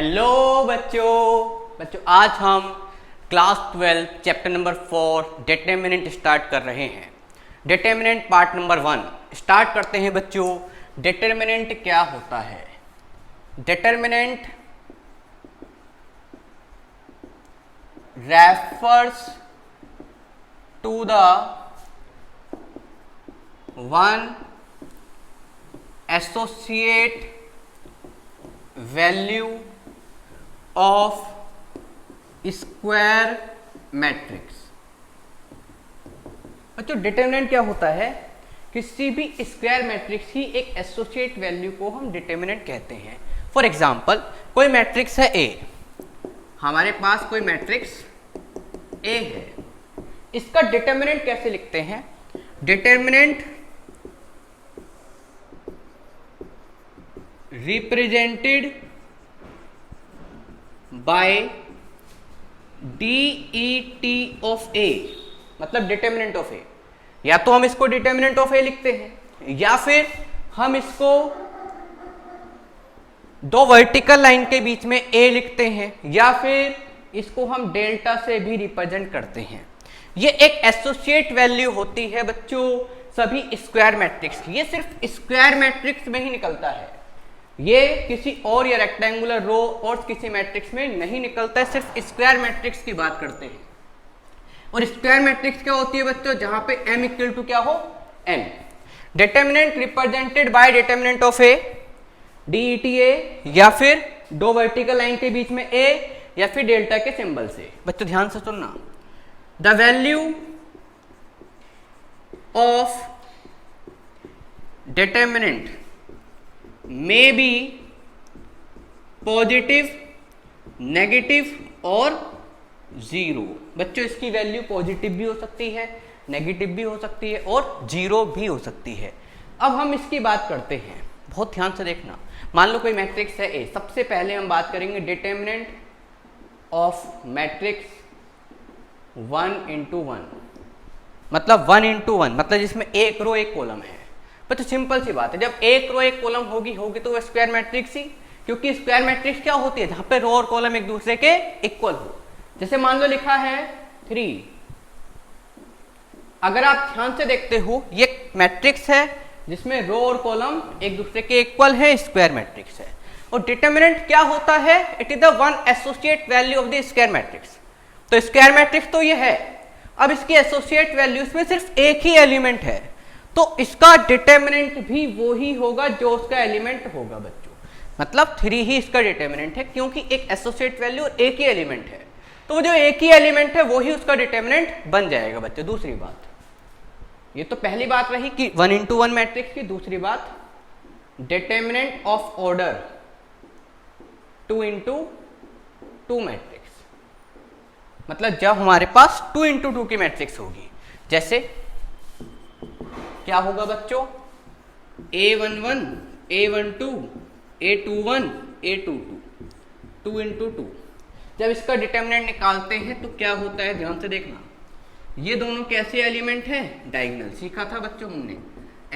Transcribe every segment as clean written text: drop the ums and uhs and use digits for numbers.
Hello बच्चों आज हम class 12 chapter number 4 determinant start कर रहे हैं। डिटरमिनेंट पार्ट नंबर 1 स्टार्ट करते हैं बच्चों। डिटरमिनेंट क्या होता है? Determinant refers to the one associate value of square matrix. बच्चों डिटरमिनेंट क्या होता है? किसी भी स्क्वायर मैट्रिक्स की एक एसोसिएट वैल्यू को हम डिटरमिनेंट कहते हैं। फॉर एग्जांपल कोई मैट्रिक्स है ए, हमारे पास कोई मैट्रिक्स ए है, इसका डिटरमिनेंट कैसे लिखते हैं? Determinant represented by det of a, मतलब डिटरमिनेंट ऑफ ए। या तो हम इसको डिटरमिनेंट ऑफ ए लिखते हैं या फिर हम इसको दो वर्टिकल लाइन के बीच में ए लिखते हैं या फिर इसको हम डेल्टा से भी रिप्रेजेंट करते हैं। ये एक एसोसिएट वैल्यू होती है बच्चों सभी स्क्वायर मैट्रिक्स की। ये सिर्फ स्क्वायर मैट्रिक्स में ही निकलता है, ये किसी और या रेक्टेंगुलर रो और किसी मैट्रिक्स में नहीं निकलता है। सिर्फ स्क्वायर मैट्रिक्स की बात करते हैं। और स्क्वायर मैट्रिक्स क्या होती है बच्चों? जहां पे m इक्वल टू क्या हो, n। Determinant represented by determinant of A, DETA, या फिर दो वर्टिकल लाइन के बीच में a या फिर डेल्टा के सिंबल से। बच्चों ध्यान से सुनना, the value of determinant may be positive, negative और जीरो। बच्चों इसकी वैल्यू पॉजिटिव भी हो सकती है, नेगेटिव भी हो सकती है और जीरो भी हो सकती है। अब हम इसकी बात करते हैं, बहुत ध्यान से देखना। मान लो कोई मैट्रिक्स है ए, सबसे पहले हम बात करेंगे डिटरमिनेंट ऑफ मैट्रिक्स 1 इंटू 1, मतलब 1 इंटू 1, मतलब जिसमें एक रो एक कॉलम है। तो सिंपल सी बात है, जब एक रो एक कॉलम होगी तो वो स्क्वायर मैट्रिक्स ही, क्योंकि स्क्वायर मैट्रिक्स क्या होती है? जहां पे रो और कॉलम एक दूसरे के इक्वल हो। जैसे मान लो लिखा है 3, अगर आप ध्यान से देखते हो ये मैट्रिक्स है जिसमें रो और कॉलम एक दूसरे के इक्वल है, स्क्वायर मैट्रिक्स है। और डिटरमिनेंट क्या होता है? It is the one associate value of the square matrix. तो स्क्वायर मैट्रिक्स तो ये है, अब इसकी एसोसिएट वैल्यूज में सिर्फ एक ही एलिमेंट है, तो इसका डिटरमिनेंट भी वो ही होगा जो उसका एलिमेंट होगा बच्चों। मतलब 3 ही इसका डिटरमिनेंट है, क्योंकि एक एसोसिएट वैल्यू और एक ही एलिमेंट है, तो जो एक ही एलिमेंट है वो ही उसका डिटरमिनेंट बन जाएगा बच्चों। दूसरी बात, ये तो पहली बात रही कि 1 इंटू 1 मैट्रिक्स की। दूसरी बात, determinant of order 2 into 2 matrix, मतलब जब हमारे पास 2 इंटू 2 की मैट्रिक्स होगी। जैसे क्या होगा बच्चों? A11, A12, A21, A22, 2 into 2। जब इसका डिटरमिनेंट निकालते हैं तो क्या होता है? ध्यान से देखना, ये दोनों कैसे एलिमेंट हैं? डायगोनल। सीखा था बच्चों हमने,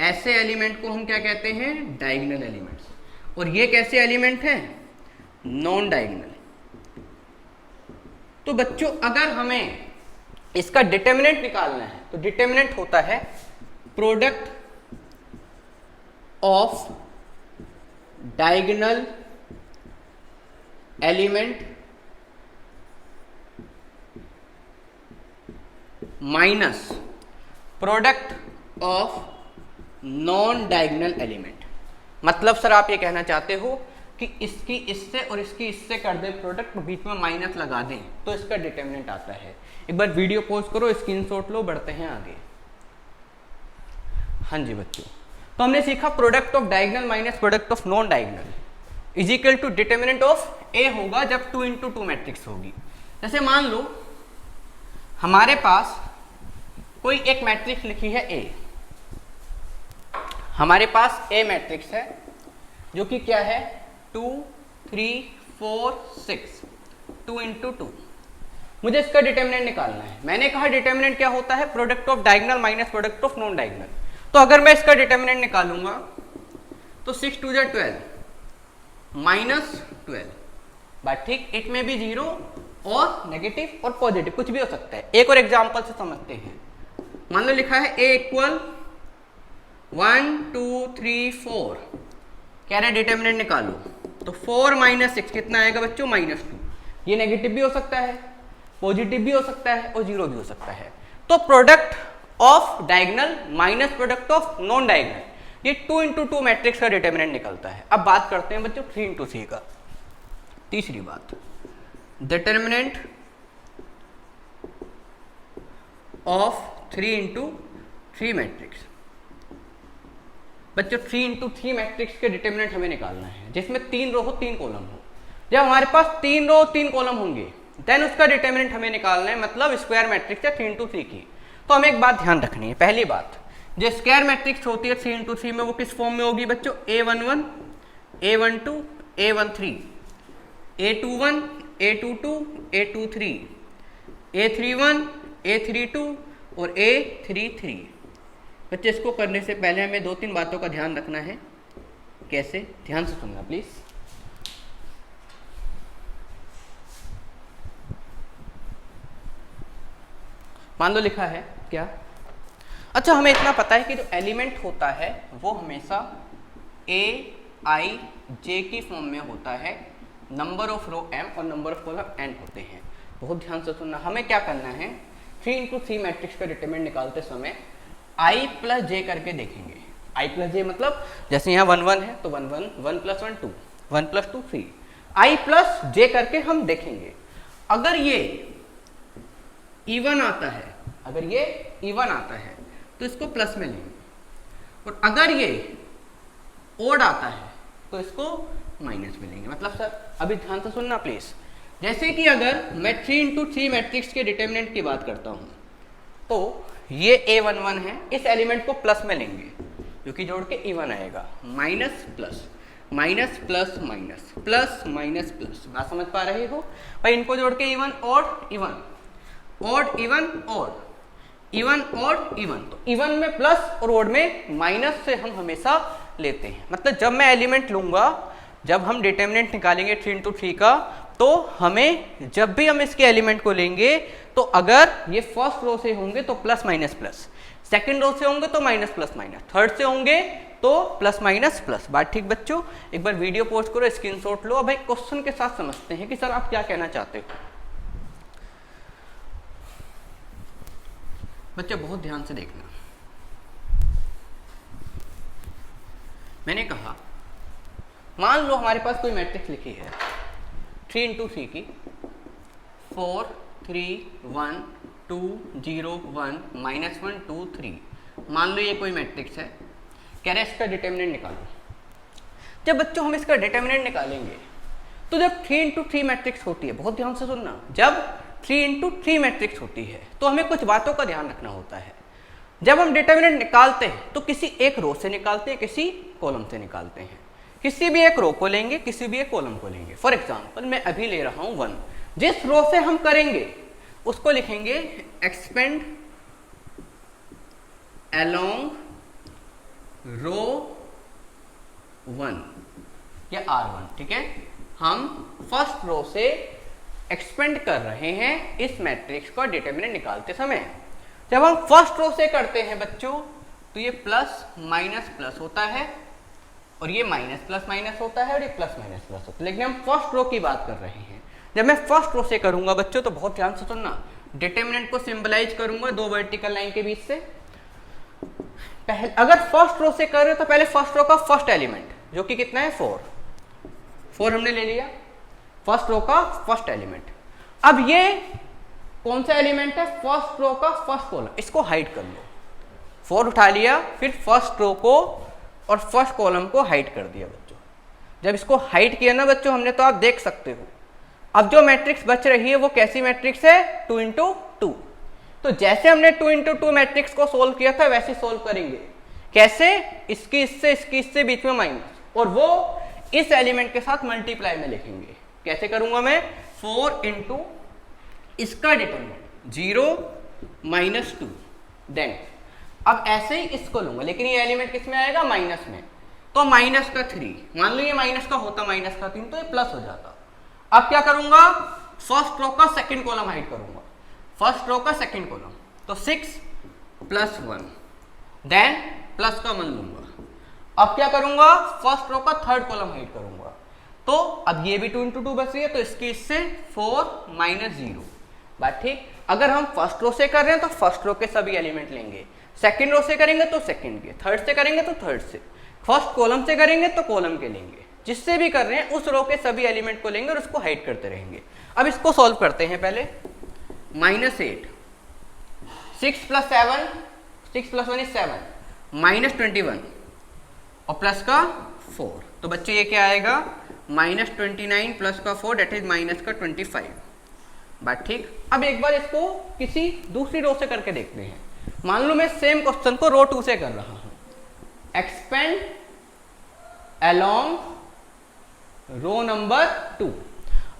ऐसे एलिमेंट को हम क्या कहते हैं? Diagonal elements. और ये कैसे एलिमेंट हैं? Non diagonal. तो बच्चों अगर हमें इसका डिटरमिनेंट निकालना है तो डिटरमिनेंट होता है product of diagonal element minus product of non diagonal element. मतलब सर आप ये कहना चाहते हो कि इसकी इससे और इसकी इससे कर दें प्रोडक्ट, बीच में माइनस लगा दें तो इसका डिटरमिनेंट आता है। एक बार वीडियो पॉज करो, स्क्रीनशॉट लो, बढ़ते हैं आगे। हाँ जी बच्चों, तो हमने सीखा product of diagonal minus product of non diagonal is equal to determinant of A होगा जब 2 इंटू 2 मैट्रिक्स होगी। जैसे मान लो हमारे पास कोई एक मैट्रिक्स लिखी है ए, हमारे पास ए मैट्रिक्स है जो कि क्या है 2 3 4 6, 2 इंटू 2। मुझे इसका डिटरमिनेंट निकालना है। मैंने कहा डिटरमिनेंट क्या होता है? Product of diagonal minus product of non diagonal. तो अगर मैं इसका डिटरमिनेंट निकालूंगा तो 6 2 12 -12, बात ठीक। इट में भी 0 और नेगेटिव और पॉजिटिव कुछ भी हो सकता है। एक और एग्जांपल से समझते हैं। मान लो लिखा है a इक्वल 1 2 3 4, कह रहे हैं डिटर्मिनेंट निकालो, तो 4 - 6 कितना आएगा बच्चों? -2। ये नेगेटिव भी हो सकता है, पॉजिटिव भी हो सकता है और 0 भी हो सकता है। तो product of diagonal minus product of non diagonal, ये 2 × 2 मैट्रिक्स का डिटर्मिनेंट निकलता है। अब बात करते हैं बच्चों 3 × 3 का। तीसरी बात, डिटर्मिनेंट ऑफ 3 × 3 मैट्रिक्स। बच्चों 3 × 3 मैट्रिक्स के डिटर्मिनेंट हमें निकालना है जिसमें 3 रो हो 3 कॉलम हो। जब हमारे पास 3 रो 3 कॉलम होंगे देन उसका डिटर्मिनेंट हमें निकालना है, मतलब स्क्वायर मैट्रिक्स है 3 × 3 की। तो हमें एक बात ध्यान रखनी है। पहली बात, जो स्क्वायर मैट्रिक्स होती है 3 × 3 में, वो किस फॉर्म में होगी बच्चों? a11 a12 a13 a21 a22 a23 a31 a32 और a33। बच्चे इसको करने से पहले हमें 2-3 बातों का ध्यान रखना है। कैसे? ध्यान से सुनना प्लीज। मान लो लिखा है क्या? अच्छा, हमें इतना पता है कि जो एलिमेंट होता है वो हमेशा a i j की फॉर्म में होता है। नंबर ऑफ रो m और नंबर ऑफ कॉलम n होते हैं। बहुत ध्यान से सुनना। हमें क्या करना है, 3 × 3 मैट्रिक्स का डिटरमिनेंट निकालते समय i + j करके देखेंगे। i + j मतलब जैसे यहाँ 1 1 है तो 1 1 1 + 1 2 1 + 2 3, i + j करके हम देखेंगे। अगर ये इवन आता है, अगर ये इवन आता है तो इसको प्लस में लेंगे, और अगर ये ओड आता है तो इसको माइनस में लेंगे। मतलब सर अभी ध्यान से सुनना प्लीज। जैसे कि अगर मैं 3 × 3 मैट्रिक्स के डिटरमिनेंट की बात करता हूं तो ये a11 है, इस एलिमेंट को प्लस में लेंगे क्योंकि जोड़ के इवन आएगा। Minus plus minus plus minus plus minus plus, बात समझ पा रहे हो भाई? इनको जोड़ के even odd even odd even odd even odd even, तो इवन में प्लस और ऑड में माइनस से हम हमेशा लेते हैं। मतलब जब मैं एलिमेंट लूंगा, जब हम डिटरमिनेंट निकालेंगे 3 × 3 का, तो हमें जब भी हम इसके एलिमेंट को लेंगे तो अगर ये फर्स्ट रो से होंगे तो plus minus plus, second row से होंगे तो माइनस प्लस माइनस, थर्ड से होंगे तो प्लस माइनस प्लस। बात ठीक बच्चों? एक बार वीडियो पॉज करो, स्क्रीनशॉट लो। अब भाई क्वेश्चन के साथ समझते हैं कि सर आप क्या कहना चाहते हो। बच्चे बहुत ध्यान से देखना। मैंने कहा मान लो हमारे पास कोई मैट्रिक्स लिखी है 3 × 3 की, 4 3 1 2 0 1 -1 2 3। मान लो ये कोई मैट्रिक्स है, कह रहे हैं इसका डिटरमिनेंट निकालो। जब बच्चों हम इसका डिटरमिनेंट निकालेंगे तो जब 3 × 3 मैट्रिक्स होती है, बहुत ध्यान से सुनना, जब 3 × 3 मैट्रिक्स होती है तो हमें कुछ बातों का ध्यान रखना होता है। जब हम डिटरमिनेंट निकालते हैं तो किसी एक रो से निकालते हैं, किसी कॉलम से निकालते हैं। किसी भी एक रो को लेंगे, किसी भी एक कॉलम को लेंगे। फॉर एग्जांपल मैं अभी ले रहा हूं 1, जिस रो से हम करेंगे उसको लिखेंगे एक्सपेंड अलोंग रो 1 या R1। ठीक है, हम फर्स्ट रो से एक्सपेंड कर रहे हैं इस मैट्रिक्स का डिटरमिनेंट निकालते समय। जब हम फर्स्ट रो से करते हैं बच्चों तो ये प्लस माइनस प्लस होता है और ये माइनस प्लस माइनस होता है और ये प्लस माइनस प्लस होता है, लेकिन हम फर्स्ट रो की बात कर रहे हैं। जब मैं फर्स्ट रो से करूंगा बच्चों तो बहुत ध्यान से सुनना, डिटरमिनेंट को सिंबलाइज करूंगा 2 वर्टिकल लाइन के बीच से। पहले अगर फर्स्ट रो से कर रहे हो तो पहले फर्स्ट रो का फर्स्ट एलिमेंट जो कि कितना है 4 हमने ले लिया, फर्स्ट रो का फर्स्ट एलिमेंट। अब ये कौन सा एलिमेंट है? फर्स्ट रो का फर्स्ट कॉलम, इसको हाइड कर लो। 4 उठा लिया, फिर फर्स्ट रो को और फर्स्ट कॉलम को हाइड कर दिया बच्चों। जब इसको हाइड किया ना बच्चों हमने, तो आप देख सकते हो अब जो मैट्रिक्स बच रही है वो कैसी मैट्रिक्स है? 2 × 2। तो जैसे हमने 2 × 2 मैट्रिक्स को सोल्व किया था वैसे सोल्व करेंगे। कैसे? इसकी इससे बीच में माइनस, और वो इस एलिमेंट के साथ मल्टीप्लाई में लिखेंगे। कैसे करूंगा मैं? 4 × इसका डिटरमिनेंट 0 -2 देन। अब ऐसे ही इसको लूंगा, लेकिन ये एलिमेंट किस में आएगा? माइनस में। तो -3, मान लो ये माइनस का होता -3 तो ये प्लस हो जाता। अब क्या करूंगा, फर्स्ट रो का सेकंड कॉलम हाइड करूंगा, फर्स्ट रो का सेकंड कॉलम, तो 6 प्लस 1, देन प्लस का 1 लूंगा। अब क्या करूंगा, फर्स्ट रो का थर्ड कॉलम हाइड करूंगा, तो अब ये भी 2 इंटू 2 बच रही है, तो इसकी इससे 4 माइनस 0, बात ठीक। अगर हम फर्स्ट रो से कर रहे हैं तो फर्स्ट रो के सभी एलिमेंट लेंगे, सेकंड रो से करेंगे तो सेकंड के, थर्ड से करेंगे तो थर्ड से, फर्स्ट कॉलम से करेंगे तो कॉलम के लेंगे, जिससे भी कर रहे हैं उस रो के सभी एलिमेंट को लेंगे और उसको हाइड करते रहेंगे। अब इसको सॉल्व करते हैं पहले। -8, 6 प्लस 7, 6 प्लस 1 इज 7, -21 और प्लस का 4, तो बच्चे ये क्या आएगा, -29 प्लस का 4 डेट इज माइनस का 25, बात ठीक। अब एक बार इसको किसी दूसरी रो से करके देखते हैं। मान लो मैं सेम क्वेश्चन को रो 2 से कर रहा हूं, एक्सपेंड अलोंग रो नंबर 2।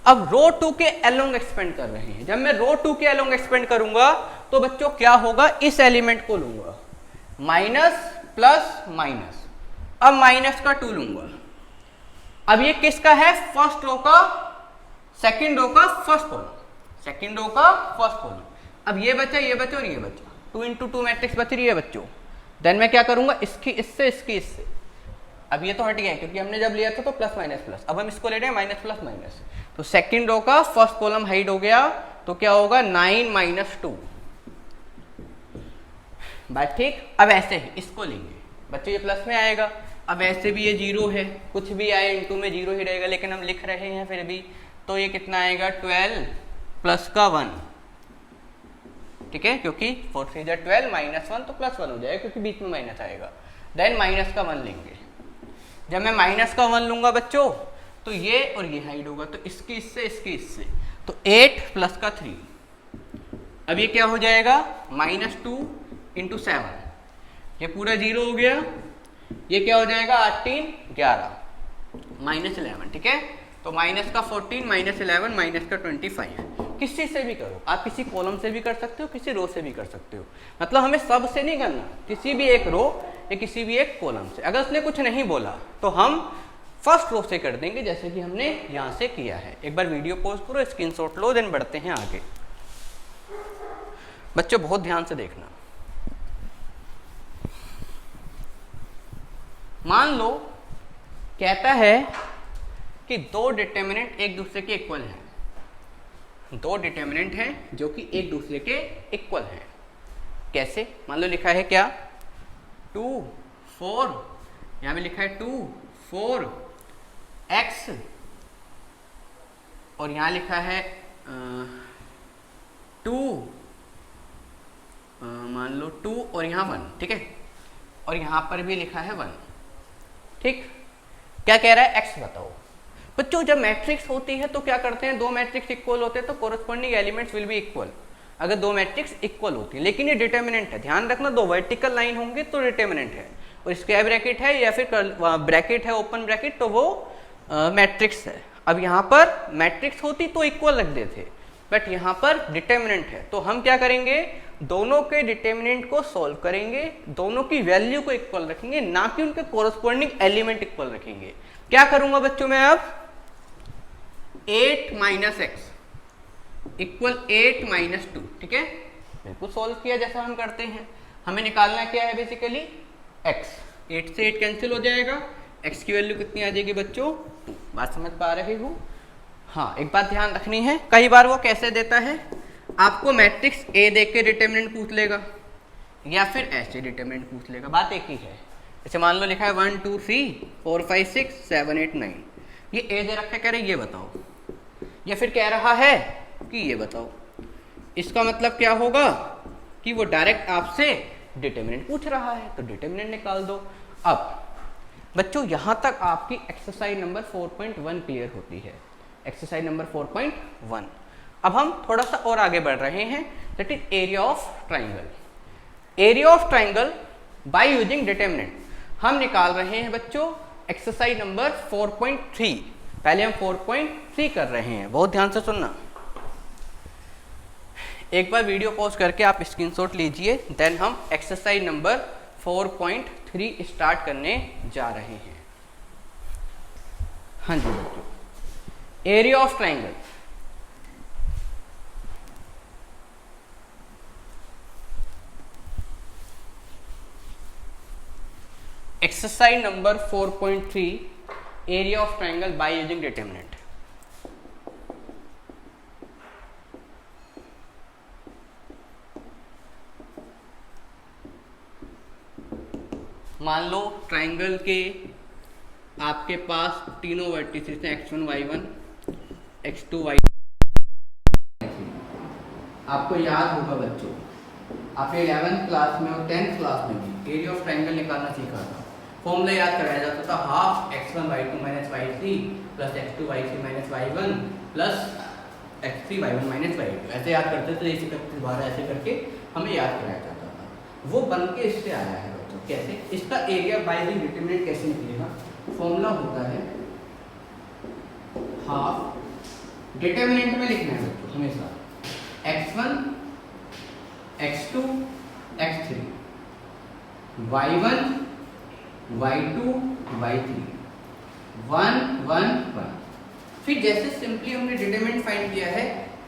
अब रो 2 के अलोंग एक्सपेंड कर रहे हैं। जब मैं रो 2 के अलोंग एक्सपेंड करूंगा तो बच्चों क्या होगा, इस एलिमेंट को लूंगा, माइनस प्लस माइनस, अब माइनस का 2 लूंगा। अब ये किसका है, फर्स्ट रो का सेकंड रो का फर्स्ट कॉलम, सेकंड रो का फर्स्ट कॉलम। अब ये बचा, ये बचा और ये बचा, 2 इंटू 2 मैट्रिक्स बच रही है बच्चों। देन मैं क्या करूंगा, इसकी इससे, इसकी इससे, अब ये तो हट गया क्योंकि हमने जब लिया था तो प्लस माइनस प्लस, अब हम इसको ले रहे हैं माइनस प्लस माइनस, तो सेकंड रो का फर्स्ट कॉलम हाइड हो गया, तो क्या होगा 9 माइनस 2, बात ठीक। अब ऐसे ही इसको लेंगे बच्चों, ये प्लस में आएगा, अब ऐसे भी ये 0 है, कुछ भी आए इनटू में 0 ही रहेगा, लेकिन हम लिख रहे हैं फिर भी, तो ये कितना आएगा 12 प्लस का 1, ठीक है, क्योंकि 4 3 जा 12 माइनस 1 तो प्लस 1 हो जाएगा क्योंकि बीच में माइनस आएगा। देन माइनस का 1 लेंगे, जब मैं माइनस का 1 लूंगा बच्चों तो ये और ये हाइड होगा, तो इसकी इससे, इसकी इससे, तो 8 प्लस का 3, अब ये क्या हो जाएगा -2 इंटू 7, ये पूरा 0 हो गया, ये क्या हो जाएगा 18 11 -11, ठीक है, तो माइनस का 14 -11 माइनस का 25। किसी से भी करो, आप किसी कॉलम से भी कर सकते हो, किसी रो से भी कर सकते हो, मतलब हमें सब से नहीं करना, किसी भी एक रो या किसी भी एक कॉलम से। अगर उसने कुछ नहीं बोला तो हम फर्स्ट रो से कर देंगे, जैसे कि हमने यहाँ से किया है। एक बार वीडियो पॉज करो, स्क्रीनशॉट लो, देन बढ़ते हैं आगे। बच्चों बहुत ध्यान से देखना। मान लो कहता है कि 2 डिटर्मिनेंट एक दूसरे के इक्वल हैं, 2 डिटर्मिनेंट हैं जो कि एक दूसरे के इक्वल हैं। कैसे, मान लो लिखा है क्या 2 4, यहाँ पे लिखा है 2 4 x, और यहाँ लिखा है 2 मान लो 2 और यहाँ 1, ठीक है, और यहाँ पर भी लिखा है 1, ठीक। क्या कह रहा है, x बताओ। बच्चों जब मैट्रिक्स होती है तो क्या करते हैं, 2 मैट्रिक्स इक्वल होते हैं तो corresponding elements will be equal, अगर 2 मैट्रिक्स इक्वल होती है। लेकिन ये डिटर्मिनेंट है, ध्यान रखना, 2 वर्टिकल लाइन होंगे तो डिटर्मिनेंट है, और स्क्वायर ब्रैकेट है या फिर ब्रैकेट है ओपन ब्रैकेट तो वो मैट्रिक्स है। अब यहाँ पर मैट्रिक्स होती तो इक्वल रख देते, बट यहाँ पर डिटर्मिनेंट है, तो हम क्या करेंगे, दोनों के डिटर्मिनेंट को सॉल्व करेंगे, दोनों की वैल्यू को इक्वल रखेंगे, ना कि उनके कोरस्पॉन्डिंग एलिमेंट इक्वल रखेंगे। क्या करूंगा बच्चों मैं, अब 8 माइनस एक्स इक्वल 8 माइनस 2, ठीक है, बिल्कुल सॉल्व किया जैसा हम करते हैं। हमें निकालना क्या है, बेसिकली x, 8 से 8 कैंसिल हो जाएगा, x की वैल्यू कितनी आ जाएगी बच्चों 2। बात समझ पा रहे हो। हाँ, एक बात ध्यान रखनी है, कई बार वो कैसे देता है, आपको मैट्रिक्स A देख के डिटर्मिनेंट पूछ लेगा या फिर ऐसे डिटर्मिनेंट पूछ लेगा, बात एक ही है। जैसे मान लो लिखा है 1 2 3 4 5 6 7 8 9, ये A दे रखा है, कह रहे ये बताओ, या फिर कह रहा है कि ये बताओ। इसका मतलब क्या होगा कि वो डायरेक्ट आपसे डिटर्मिनेंट पूछ रहा है, तो डिटर्मिनेंट निकाल दो। अब बच्चों यहाँ तक आपकी एक्सरसाइज नंबर 4.1 क्लियर होती है, एक्सरसाइज नंबर 4.1। अब हम थोड़ा सा और आगे बढ़ रहे हैं, that is area of triangle. Area of triangle by using determinant हम निकाल रहे हैं बच्चों एक्सरसाइज नंबर 4.3। पहले हम 4.3 कर रहे हैं, बहुत ध्यान से सुनना। एक बार वीडियो पॉज करके आप स्क्रीनशॉट लीजिए, देन हम एक्सरसाइज नंबर 4.3 स्टार्ट करने जा रहे हैं। हाँ जी बच्चों, area of triangle, exercise number 4.3, area of triangle by using determinant. मान लो ट्राइंगल के आपके पास तीनों वर्टिसेस हैं x1 y1 x2 y। आपको याद होगा बच्चों, आपने 11th क्लास में और 10th क्लास में भी एरिया ऑफ ट्राइंगल निकालना सीखा था। फॉर्मूला याद कराया जाता था half x1 y2 minus y3 plus x2 y3 minus y1 plus x3 y1 minus y2, ऐसे याद करते थे। इसी दोबारा ऐसे करके हमें याद कराया जाता था। वो बन के इससे आया है बच्चों। कैसे? इसका एरिया बाय द डिटरमिनेंट कैसे निकलेगा? फॉर्मूला होता है हाफ, डिटरमिनेंट में लिखना है बच्चों हमेशा x1 x2 x3 y1 y2 y3 1 1 1। फिर जैसे सिंपली हमने डिटरमिनेंट फाइंड किया है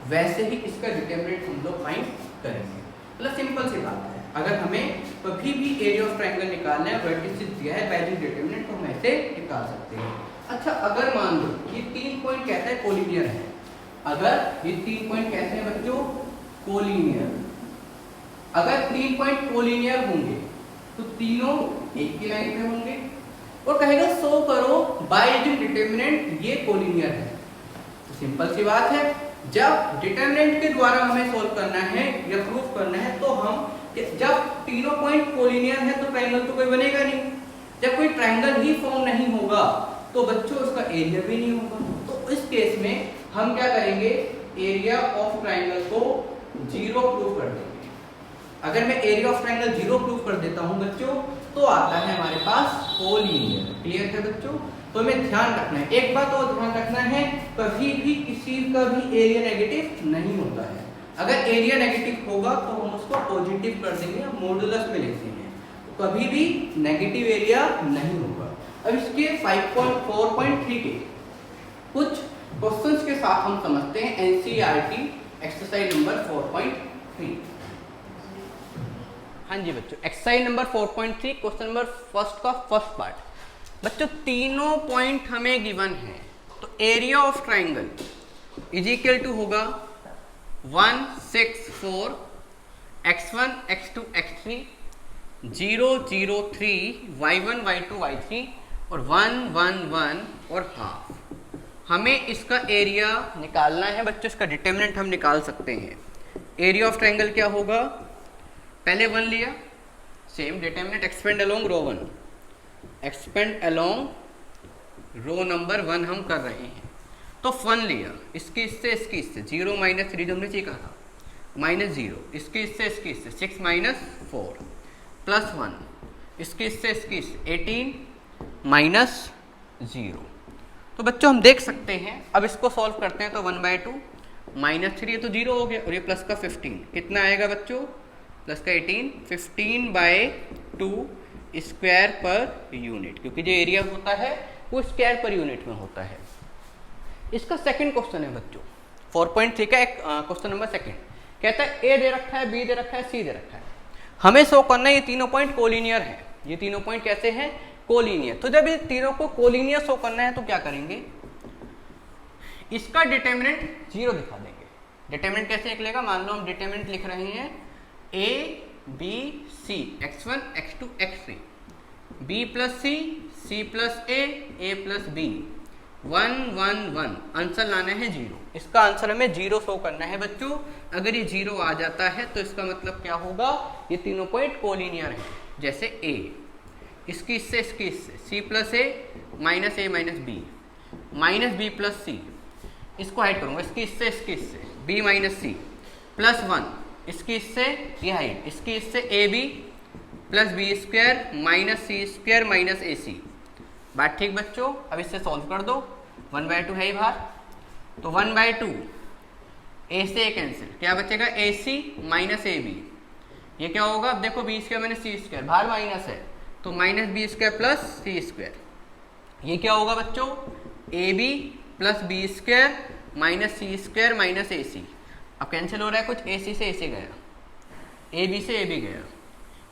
वैसे ही इसका डिटरमिनेंट हम लोग फाइंड करेंगे। मतलब सिंपल सी बात है, अगर हमें कभी भी एरिया ऑफ ट्राइंगल निकालना है, वर्टिसेस दिया है बाय द डिटरमिनेंट, तो हम ऐसे निकाल सकते हैं। अच्छा, अगर मान लो ये 3 पॉइंट कहता है कोलिनियर है, अगर ये 3 पॉइंट कहते हैं बच्चों कोलिनियर, अगर 3 पॉइंट कोलिनियर होंगे तो तीनों एक ही लाइन पे होंगे और कहेगा शो करो बाय यूजिंग डिटरमिनेंट ये कोलिनियर है। तो सिंपल सी बात है, जब डिटरमिनेंट के द्वारा हमें सोल्व करना है या प्रूफ करना है तो हम जब तीनों पॉइंट कोलिनियर है तो ट्रायंगल तो कोई बनेगा नहीं। जब कोई ट्रायंगल ही फॉर्म नहीं होगा तो बच्चों उसका एरिया भी नहीं होगा। तो इस केस में हम क्या करेंगे, एरिया ऑफ ट्रायंगल को 0 प्रूफ कर देंगे। अगर मैं एरिया ऑफ ट्रायंगल 0 प्रूफ कर देता हूं बच्चों तो आता है हमारे पास कोलिनियर। क्लियर है बच्चों? तो हमें ध्यान रखना है, एक बात और ध्यान रखना है, कभी भी किसी का भी एरिया नेगेटिव नहीं होता है। अगर एरिया नेगेटिव होगा तो हम उसको पॉजिटिव कर देंगे, मॉडुलस में लिख देंगे, तो कभी भी नेगेटिव एरिया नहीं होगा। अब इसके 5.4.3 के कुछ क्वेश्चंस के साथ हम समझते हैं एनसीईआरटी एक्सरसाइज नंबर 4.3। हाँ जी बच्चों, exercise number 4.3 question number first का फर्स्ट पार्ट। बच्चों तीनों पॉइंट हमें गिवन है, तो area of triangle is equal to होगा 1 6 4 x1 x2 x3 0 0 3 y1 y2 y3 और 1 1 1 और हाफ। हमें इसका एरिया निकालना है बच्चों, इसका डिटरमिनेंट हम निकाल सकते हैं। एरिया ऑफ ट्रायंगल क्या होगा, पहले 1 लिया, सेम डिटरमिनेंट एक्सपेंड अलोंग रो 1, एक्सपेंड अलोंग रो नंबर 1 हम कर रहे हैं। तो 1 लिया, इसकी इससे 0 माइनस 3 जो हमने सीखा था -0, इसकी इससे 6 माइनस 4 प्लस 1, इसकी इससे 18 माइनस 0। तो बच्चों हम देख सकते हैं, अब इसको सॉल्व करते हैं तो 1/2 -3 तो 0 हो गया और ये प्लस का 15 कितना आएगा बच्चों, प्लस का 18 15/2 स्क्वायर पर यूनिट, क्योंकि जो एरिया होता है वो स्क्वायर पर यूनिट में होता है। इसका सेकंड क्वेश्चन है बच्चों 4.3 का एक क्वेश्चन नंबर सेकंड, कहता है ए दे रखा है, बी दे रखा है, सी दे रखा है, हमें शो करना है ये तीनों पॉइंट कोलिनियर है। ये तीनों पॉइंट कैसे हैं, कोलिनियर। तो जब ये तीनों को कोलिनियर शो करना है तो क्या करेंगे, इसका डिटरमिनेंट 0 दिखा देंगे। डिटरमिनेंट कैसे निकलेगा, मान लो हम डिटरमिनेंट लिख रहे हैं a b c x1 x2 x3 b plus C c plus a plus b 1 1 1, आंसर लाना है 0। इसका आंसर हमें 0 शो करना है बच्चों। अगर ये 0 आ जाता है तो इसका मतलब क्या होगा, ये तीनों पॉइंट कोलिनियर हैं। जैसे a, इसकी इससे c plus a minus a minus b minus b plus c, इसको हाइड करूँगा, इसकी इससे b माइनस c प्लस 1, इसकी इससे ये हाइड, इसकी इससे a b plus b square minus c square minus a c. बात ठीक बच्चों? अब इससे सॉल्व कर दो, 1/2 है ही बाहर, तो 1/2 ए से ए कैंसिल, क्या बचेगा ए सी माइनस ए बी। ये क्या होगा, अब देखो b square minus c square, बाहर माइनस है तो minus b square plus c square. ये क्या होगा बच्चों, a b plus b square minus c square minus a c. अब कैंसिल हो रहा है, कुछ ए सी से ए सी गया, ए बी से ए बी गया,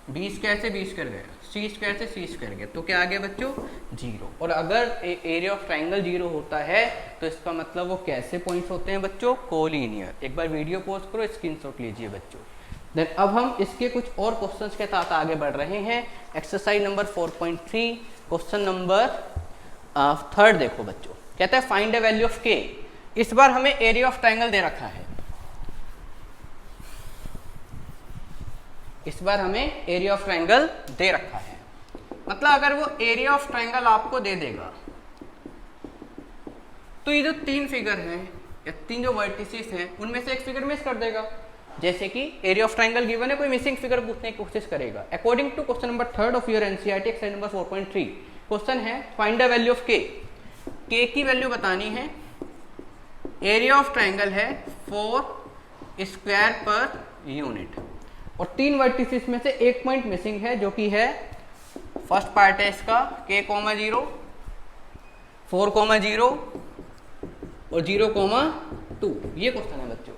बी स्क्वायर से बी स्क्वायर गया, सी स्क्वायर से सी स्क्वायर गया, तो क्या आ गया बच्चों? जीरो। और अगर एरिया ऑफ ट्राइंगल जीरो होता है तो इसका मतलब वो कैसे पॉइंट्स होते हैं बच्चों? कोलिनियर। एक बार वीडियो पॉज करो, स्क्रीनशॉट लीजिए बच्चों। देन अब हम इसके कुछ और क्वेश्चंस के साथ आगे बढ़ रहे हैं। एक्सरसाइज नंबर 4.3 क्वेश्चन नंबर 3 देखो बच्चों, कहता है फाइंड द वैल्यू ऑफ के। इस बार हमें एरिया ऑफ ट्राइंगल दे रखा है, इस बार हमें एरिया ऑफ ट्राइंगल दे रखा है। मतलब अगर वो एरिया ऑफ ट्राइंगल आपको दे देगा तो ये जो तीन फिगर हैं या तीन जो वर्टिसेस हैं उनमें से एक फिगर मिस कर देगा। जैसे कि एरिया ऑफ ट्राइंगल गिवन है, कोई मिसिंग फिगर पूछने की कोशिश करेगा। According to question number 3 of your NCERT exercise number 4.3 question है find the value of K. K की वैल्यू बतानी है। एरिया ऑफ ट्राइंगल है 4 स्क्वायर पर यूनिट और तीन वर्टिसेस में से एक पॉइंट मिसिंग है, जो कि है फर्स्ट पार्ट है इसका k, 0 4, 0 और 0, 2। ये क्वेश्चन है बच्चों।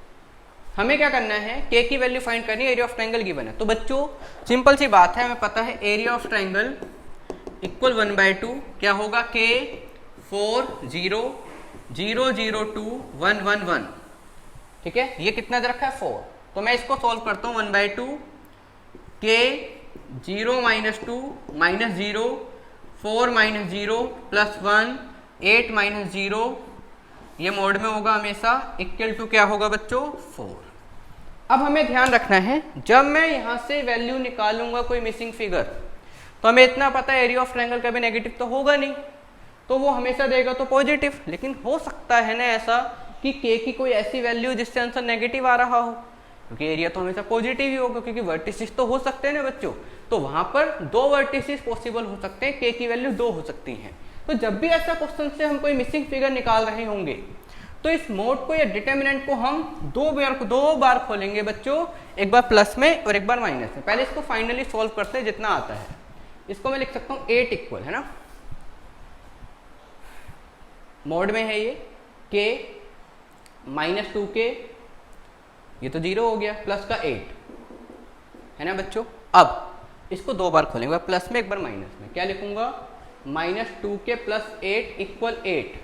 हमें क्या करना है? k की वैल्यू फाइंड करनी है, एरिया ऑफ ट्राइंगल गिवन है। तो बच्चों सिंपल सी बात है, हमें पता है एरिया ऑफ ट्राइंगल इक्वल 1/2 क्या होगा? k 4 0 0 0 2 1 1 1। ठीक है, ये कितना दे रखा है? 4। तो मैं इसको सॉल्व करता हूँ। 1/2 k 0 - 2 -0 4 -0 प्लस 1 8 -0, ये मोड में होगा हमेशा, इक्वल टू क्या होगा बच्चों? 4। अब हमें ध्यान रखना है, जब मैं यहाँ से वैल्यू निकालूंगा कोई मिसिंग फिगर, तो हमें इतना पता है एरिया ऑफ ट्रायंगल कभी नेगेटिव तो होगा नहीं, तो वो हमेशा देगा तो पॉजिटिव। लेकिन हो सकता है ना ऐसा कि के की कोई ऐसी वैल्यू जिससे आंसर नेगेटिव आ रहा हो, क्योंकि एरिया तो हमेशा पॉजिटिव ही होगा, क्योंकि वर्टिसेस तो हो सकते हैं ना बच्चों। तो वहां पर 2 वर्टिसेस पॉसिबल हो सकते हैं, के की वैल्यू 2 हो सकती है। तो जब भी ऐसा क्वेश्चन से हम कोई मिसिंग फिगर निकाल रहे होंगे तो इस मोड को या डिटर्मिनेंट को हम दो बार खोलेंगे बच्चों, एक बार प्लस में और एक बार माइनस में। पहले इसको फाइनली सॉल्व करते हैं जितना आता है। इसको मैं लिख सकता हूँ 8 इक्वल, है ना, मोड में है ये k -2k, ये तो 0 हो गया, प्लस का 8 है ना बच्चों। अब इसको 2 बार खोलेंगे, प्लस में एक बार माइनस में। क्या लिखूंगा? -2k + 8 = 8,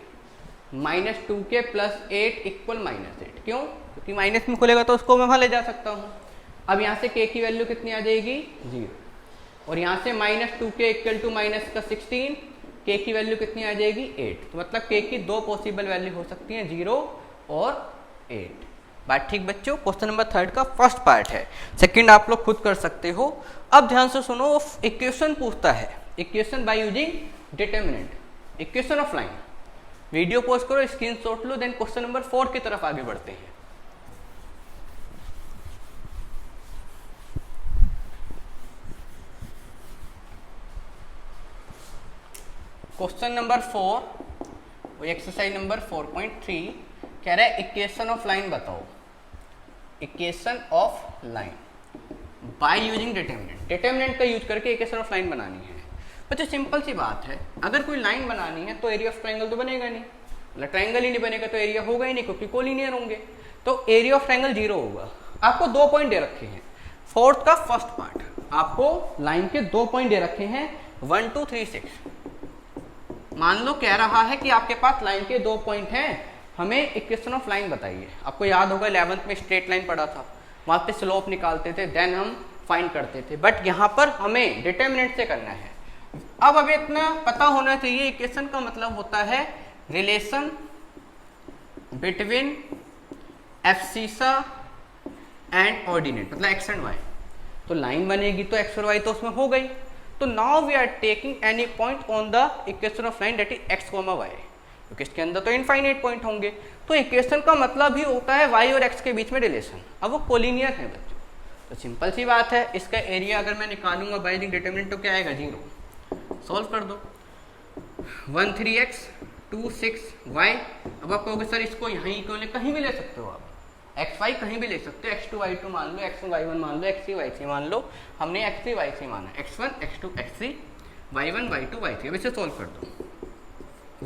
-2k + 8 = -8। क्यों? क्योंकि माइनस में खुलेगा तो उसको मैं वहां ले जा सकता हूँ। अब यहाँ से k की वैल्यू कितनी आ जाएगी? 0। और यहाँ से -2k = -16, k की वैल्यू कितनी आ जाएगी? 8। तो मतलब k की 2 पॉसिबल वैल्यू हो सकती हैं, 0 और 8। बात ठीक बच्चों? क्वेश्चन नंबर 3 का फर्स्ट पार्ट है, सेकंड आप लोग खुद कर सकते हो। अब ध्यान से सुनो, इक्वेशन पूछता है, equation by using determinant, equation of line. Video pause करो, स्क्रीनशॉट लो, देन क्वेश्चन नंबर 4 की तरफ आगे बढ़ते हैं। क्वेश्चन नंबर 4 एक्सरसाइज नंबर 4.3 कह रहा है इक्वेशन ऑफ लाइन बताओ। Equation of line by using determinant, determinant का यूज करके इक्वेशन ऑफ लाइन बनानी है। बच्चों सिंपल सी बात है, अगर कोई लाइन बनानी है तो एरिया ऑफ ट्रायंगल तो बनेगा नहीं, मतलब ट्रायंगल ही नहीं बनेगा तो एरिया होगा ही नहीं, क्योंकि कोलिनियर होंगे। तो एरिया ऑफ ट्रायंगल 0 होगा। आपको 2 पॉइंट दे रखे हैं, फोर्थ का फर्स्ट पार्ट, आपको लाइन के 2 पॉइंट दे रखे हैं 1 2 3 6। मान लो कह रहा है कि आपके पास लाइन के 2 पॉइंट हैं, हमें इक्वेशन ऑफ लाइन बताइए। आपको याद होगा 11th में स्ट्रेट लाइन पढ़ा था, वहां पे स्लोप निकालते थे, देन हम फाइंड करते थे, बट यहाँ पर हमें डिटर्मिनेंट से करना है। अब हमें इतना पता होना चाहिए, इक्वेशन का मतलब होता है relation between abscissa and ordinate, मतलब एक्स एंड वाई। तो लाइन बनेगी तो एक्स और वाई तो उसमें हो गई। तो now we are taking any point on the equation of line that is x, y, क्योंकि इसके अंदर तो इनफाइनाइट पॉइंट होंगे। तो इक्वेशन का मतलब ही होता है वाई और एक्स के बीच में रिलेशन। अब वो कोलिनियर है बच्चों, तो सिंपल सी बात है, इसका एरिया अगर मैं निकालूंगा बाय यूजिंग डिटर्मिनेंट तो क्या आएगा? 0। सॉल्व कर दो, 1 3x 2 6y। अब आप कहोगे सर इसको यहीं क्यों ले, कहीं भी ले सकते हो आप, एक्स वाई कहीं भी ले सकते हो, x2 y2 मान लो, x1 y1 मान लो, x3 y3 मान लो। हमने x3 y3 माना, x1 x2 x3 y1 y2 y3। अब इसे सॉल्व कर दो,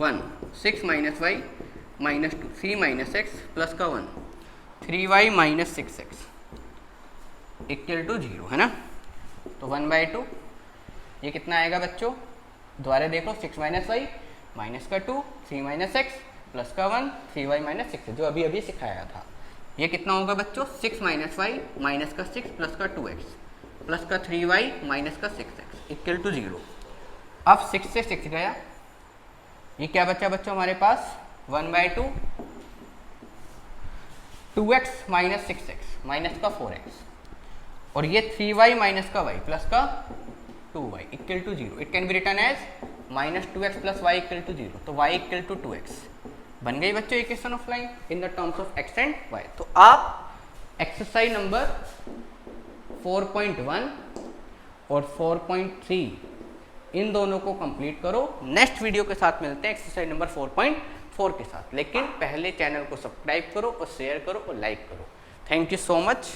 1 6 - y minus 2 3 minus x plus का 1 3y minus 6x equal to 0 है ना। तो 1/2 ये कितना आएगा बच्चों, दोबारा देखो 6 माइनस वाई माइनस का 2 3 माइनस एक्स प्लस का 1 3y माइनस 6 जो अभी अभी सिखाया था। ये कितना होगा बच्चों, 6 माइनस वाई माइनस का 6 प्लस का 2x प्लस का 3y माइनस का 6x इक्वल टू 0। अब 6 से 6 गया, ये क्या बचा बच्चों हमारे पास 1/2 2x माइनस 6x माइनस का 4x और ये 3y माइनस का y प्लस का 2y equal to 0। It can be written as minus 2x plus y equal to 0। तो y इक्वल टू 2x बन गई बच्चों equation of line in the terms of x and y। तो आप exercise number 4.1 और 4.3 इन दोनों को कंप्लीट करो। नेक्स्ट वीडियो के साथ मिलते हैं एक्सरसाइज नंबर 4.4 के साथ, लेकिन पहले चैनल को सब्सक्राइब करो और शेयर करो और लाइक करो। Thank you so much.